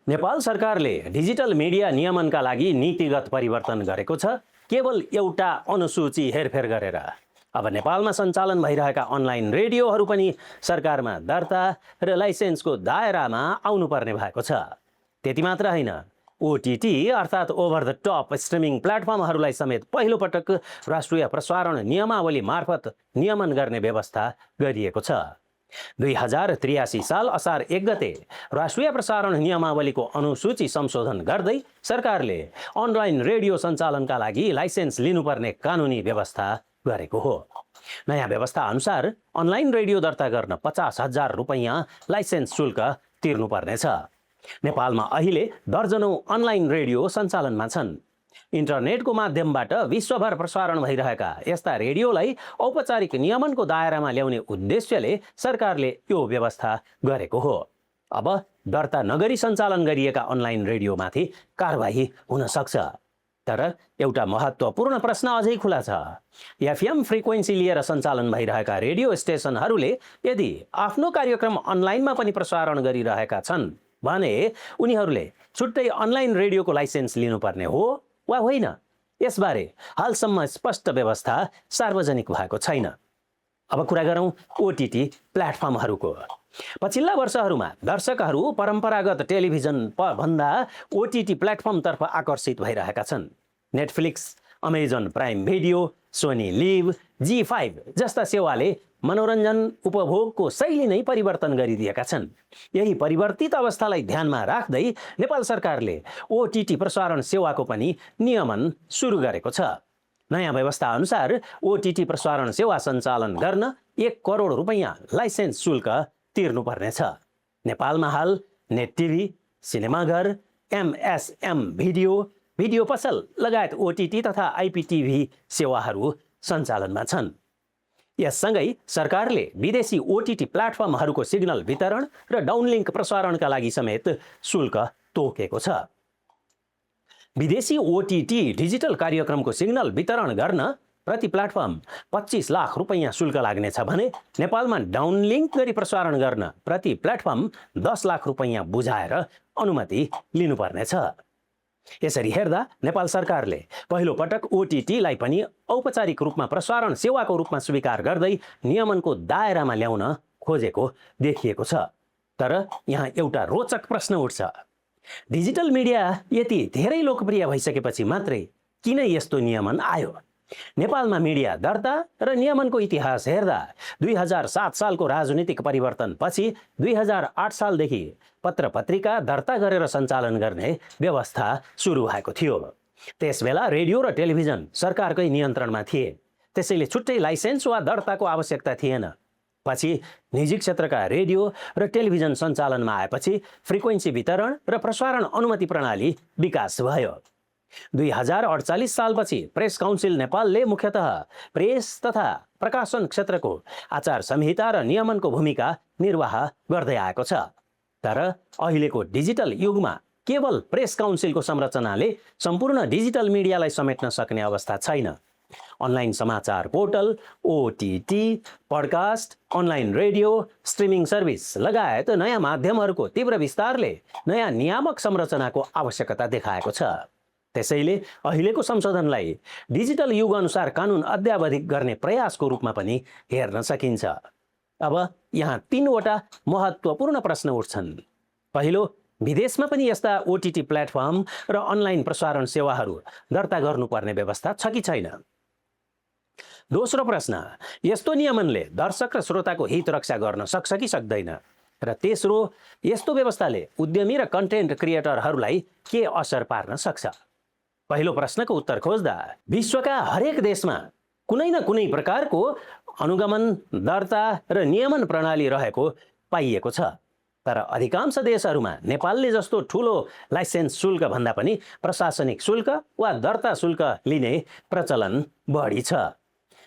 नेपाल सरकारले digital media नियमनका लागि नीतिगत परिवर्तन गरेको छ, केवल एउटा अनुसूची हेरफेर गरेर। अब नेपालमा सञ्चालन भइरहेका अनलाइन रेडियोहरू पनि सरकारमा दर्ता र लाइसेन्सको दायरामा आउनुपर्ने भएको छ। त्यति मात्र होइन, ओटिटी अर्थात् ओभर द टप स्ट्रिमिङ प्लेटफर्महरूलाई समेत पहिलो पटक राष्ट्रिय प्रसारण नियमावली मार्फत नियमन गर्ने व्यवस्था गरिएको छ। 2083 साल असार 1 गते राष्ट्रिय प्रसारण नियमावलीको अनुसूची संशोधन गर्दै सरकारले अनलाइन रेडियो सञ्चालनका लागि लाइसेन्स लिनुपर्ने कानुनी व्यवस्था गरेको हो। नयाँ व्यवस्था अनुसार अनलाइन रेडियो दर्ता गर्न 50,000 रुपैयाँ लाइसेन्स शुल्क तिर्नुपर्नेछ। नेपालमा अहिले दर्जनौं अनलाइन रेडियो सञ्चालनमा छन्। इन्टरनेटको माध्यमबाट विश्वभर प्रसारण भइरहेका यस्ता रेडियोलाई औपचारिक नियमनको दायरामा ल्याउने उद्देश्यले सरकारले यो व्यवस्था गरेको हो। अब दर्ता नगरी सञ्चालन गरिएका अनलाइन रेडियोमाथि कारबाही हुन सक्छ। तर एउटा महत्त्वपूर्ण प्रश्न अझै खुला छ। एफएम फ्रिक्वेन्सी लिएर सञ्चालन भइरहेका रेडियो स्टेसनहरूले यदि आफ्नो कार्यक्रम अनलाइनमा पनि प्रसारण गरिरहेका छन् भने उनीहरूले छुट्टै अनलाइन रेडियोको लाइसेन्स लिनुपर्ने हो वा होइन, यसबारे हालसम्म स्पष्ट व्यवस्था सार्वजनिक भएको छैन। अब कुरा गरौँ ओटिटी प्लेटफर्महरूको। पछिल्ला वर्षहरूमा दर्शकहरू परम्परागत टेलिभिजन भन्दा ओटिटी प्लेटफर्मतर्फ आकर्षित भइरहेका छन्। Netflix, Amazon Prime video, Sony LIV, जी5 जस्ता सेवाले मनोरञ्जन उपभोगको शैली नै परिवर्तन गरिदिएका छन्। यही परिवर्तित अवस्थालाई ध्यानमा राख्दै नेपाल सरकारले ओटिटी प्रसारण सेवाको पनि नियमन सुरु गरेको छ। नयाँ व्यवस्था अनुसार ओटिटी प्रसारण सेवा सञ्चालन गर्न 1 करोड रुपैयाँ लाइसेन्स शुल्क तिर्नुपर्नेछ। नेपालमा हाल नेट टिभी, सिनेमाघर, एमएसएम भिडियो, भिडियो पसल लगायत ओटिटी तथा आइपिटिभी सेवाहरू सञ्चालनमा छन्। यससँगै सरकारले विदेशी ओटिटी प्लेटफर्महरूको सिग्नल वितरण र डाउनलिङ्क प्रसारणका लागि समेत शुल्क तोकेको छ। विदेशी ओटिटी डिजिटल कार्यक्रमको सिग्नल वितरण गर्न प्रति प्लेटफर्म 25 लाख रुपैयाँ शुल्क लाग्नेछ भने नेपालमा डाउनलिङ्क गरी प्रसारण गर्न प्रति प्लेटफर्म 10 लाख रुपैयाँ बुझाएर अनुमति लिनुपर्नेछ। यसरी हेर्दा नेपाल सरकारले पहिलो पटक ओटिटीलाई पनि औपचारिक रूपमा प्रसारण सेवाको रूपमा स्वीकार गर्दै नियमनको दायरामा ल्याउन खोजेको देखिएको छ। तर यहाँ एउटा रोचक प्रश्न उठ्छ। डिजिटल मिडिया यति धेरै लोकप्रिय भइसकेपछि मात्रै किन यस्तो नियमन आयो? नेपालमा मिडिया दर्ता र नियमनको इतिहास हेर्दा 2007 सालको राजनीतिक परिवर्तनपछि 2008 सालदेखि पत्र पत्रिका दर्ता गरेर सञ्चालन गर्ने व्यवस्था सुरु भएको थियो। त्यसबेला रेडियो र टेलिभिजन सरकारकै नियन्त्रणमा थिए, त्यसैले छुट्टै लाइसेन्स वा दर्ताको आवश्यकता थिएन। पछि निजी क्षेत्रका रेडियो र टेलिभिजन सञ्चालनमा आएपछि फ्रिक्वेन्सी वितरण र प्रसारण अनुमति प्रणाली विकास भयो। 2048 सालपछि प्रेस काउन्सिल नेपालले मुख्यतः प्रेस तथा प्रकाशन क्षेत्रको आचार संहिता र नियमनको भूमिका निर्वाह गर्दै आएको छ। तर अहिलेको डिजिटल युगमा केवल प्रेस काउन्सिलको संरचनाले सम्पूर्ण डिजिटल मिडियालाई समेट्न सक्ने अवस्था छैन। अनलाइन समाचार portal, OTT, podcast, online radio, streaming service लगायत नयाँ माध्यमहरूको तीव्र विस्तारले नयाँ नियामक संरचनाको आवश्यकता देखाएको छ। त्यसैले अहिलेको संशोधनलाई डिजिटल युग अनुसार कानुन अद्यावधिक गर्ने प्रयासको रूपमा पनि हेर्न सकिन्छ। अब यहाँ 3वटा महत्त्वपूर्ण प्रश्न उठ्छन्। पहिलो, विदेशमा पनि यस्ता ओटिटी प्लेटफर्म र अनलाइन प्रसारण सेवाहरू दर्ता गर्नुपर्ने व्यवस्था छ कि छैन? दोस्रो प्रश्न, यस्तो नियमनले दर्शक र श्रोताको हित रक्षा गर्न सक्छ कि सक्दैन? र तेस्रो, यस्तो व्यवस्थाले उद्यमी र कन्टेन्ट क्रिएटरहरूलाई के असर पार्न सक्छ? पहिलो प्रश्नको उत्तर खोज्दा विश्वका हरेक देशमा कुनै न कुनै प्रकारको अनुगमन, दर्ता र नियमन प्रणाली रहेको पाइएको छ। तर अधिकांश देशहरूमा नेपालले जस्तो ठूलो लाइसेन्स शुल्क भन्दा पनि प्रशासनिक शुल्क वा दर्ता शुल्क लिने प्रचलन बढी छ।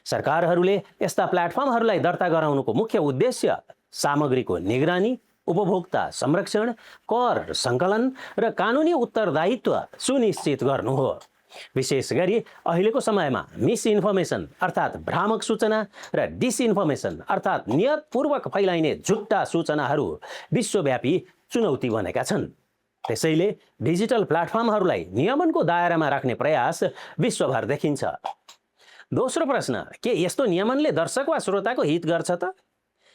सरकारहरूले यस्ता प्लेटफर्महरूलाई दर्ता गराउनुको मुख्य उद्देश्य सामग्रीको निगरानी, उपभोक्ता संरक्षण, कर सङ्कलन र कानुनी उत्तरदायित्व सुनिश्चित गर्नु हो। विशेष गरी अहिलेको समयमा मिसइन्फर्मेसन अर्थात् भ्रामक सूचना र डिसइन्फर्मेसन अर्थात् नियतपूर्वक फैलाइने झुट्टा सूचनाहरू विश्वव्यापी चुनौती बनेका छन्। त्यसैले डिजिटल प्लेटफर्महरूलाई नियमनको दायरामा राख्ने प्रयास विश्वभर देखिन्छ। दोस्रो प्रश्न, के यस्तो नियमनले दर्शक वा श्रोताको हित गर्छ त?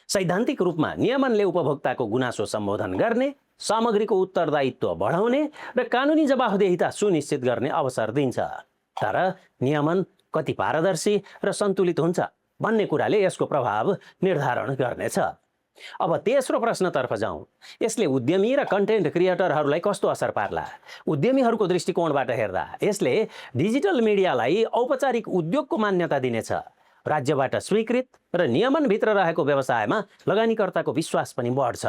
सैद्धान्तिक रूपमा नियमनले उपभोक्ताको गुनासो सम्बोधन गर्ने, सामग्रीको उत्तरदायित्व बढाउने र कानुनी जवाफदेहिता सुनिश्चित गर्ने अवसर दिन्छ। तर नियमन कति पारदर्शी र सन्तुलित हुन्छ भन्ने कुराले यसको प्रभाव निर्धारण गर्नेछ। अब तेस्रो प्रश्नतर्फ जाउँ। यसले उद्यमी र कन्टेन्ट क्रिएटरहरूलाई कस्तो असर पार्ला? उद्यमीहरूको दृष्टिकोणबाट हेर्दा यसले डिजिटल मिडियालाई औपचारिक उद्योगको मान्यता दिनेछ। राज्यबाट स्वीकृत र नियमनभित्र रहेको व्यवसायमा लगानीकर्ताको विश्वास पनि बढ्छ।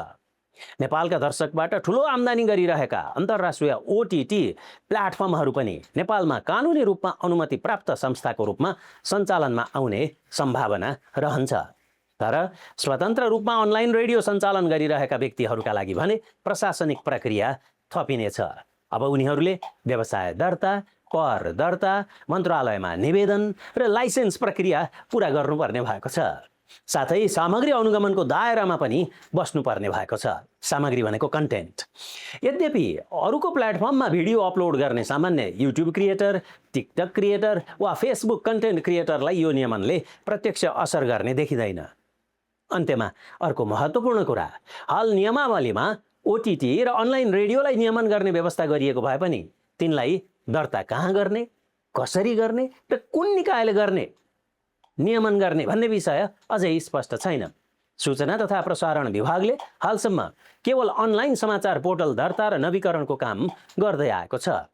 नेपालका दर्शकबाट ठुलो आम्दानी गरिरहेका अन्तर्राष्ट्रिय ओटिटी प्लेटफर्महरू पनि नेपालमा कानुनी रूपमा अनुमति प्राप्त संस्थाको रूपमा सञ्चालनमा आउने सम्भावना रहन्छ। तर स्वतन्त्र रूपमा अनलाइन रेडियो सञ्चालन गरिरहेका व्यक्तिहरूका लागि भने प्रशासनिक प्रक्रिया थपिनेछ। अब उनीहरूले व्यवसाय दर्ता, कर दर्ता, मन्त्रालयमा निवेदन र लाइसेन्स प्रक्रिया पुरा गर्नुपर्ने भएको छ। साथै सामग्री अनुगमनको दायरामा पनि बस्नुपर्ने भएको छ। सामग्री भनेको कन्टेन्ट। यद्यपि अरूको प्लेटफर्ममा भिडियो अपलोड गर्ने सामान्य युट्युब क्रिएटर, टिकटक क्रिएटर वा फेसबुक कन्टेन्ट क्रिएटरलाई यो नियमनले प्रत्यक्ष असर गर्ने देखिँदैन। अन्त्यमा अर्को महत्त्वपूर्ण कुरा, हाल नियमावलीमा ओटिटी र अनलाइन रेडियोलाई नियमन गर्ने व्यवस्था गरिएको भए पनि तिनलाई दर्ता कहाँ गर्ने, कसरी गर्ने र कुन निकायले गर्ने, नियमन गर्ने भन्ने विषय अझै स्पष्ट छैन। सूचना तथा प्रसारण विभागले हालसम्म केवल अनलाइन समाचार पोर्टल दर्ता र नवीकरणको काम गर्दै आएको छ।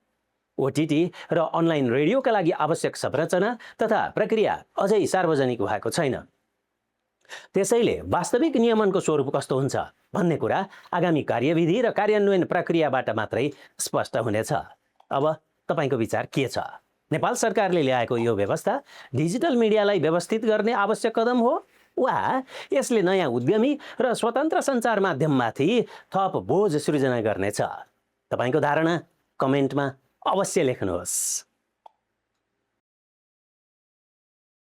ओटिटी र अनलाइन रेडियोका लागि आवश्यक संरचना तथा प्रक्रिया अझै सार्वजनिक भएको छैन। त्यसैले वास्तविक नियमनको स्वरूप कस्तो हुन्छ भन्ने कुरा आगामी कार्यविधि र कार्यान्वयन प्रक्रियाबाट मात्रै स्पष्ट हुनेछ। अब तपाईको विचार के छ? नेपाल सरकारले ल्याएको यो व्यवस्था डिजिटल मिडियालाई व्यवस्थित गर्ने आवश्यक कदम हो वा यसले नयाँ उद्यमी र स्वतन्त्र सञ्चार माध्यममाथि थप बोझ सृजना गर्नेछ? तपाईको धारणा कमेन्टमा अवश्य लेख्नुहोस्।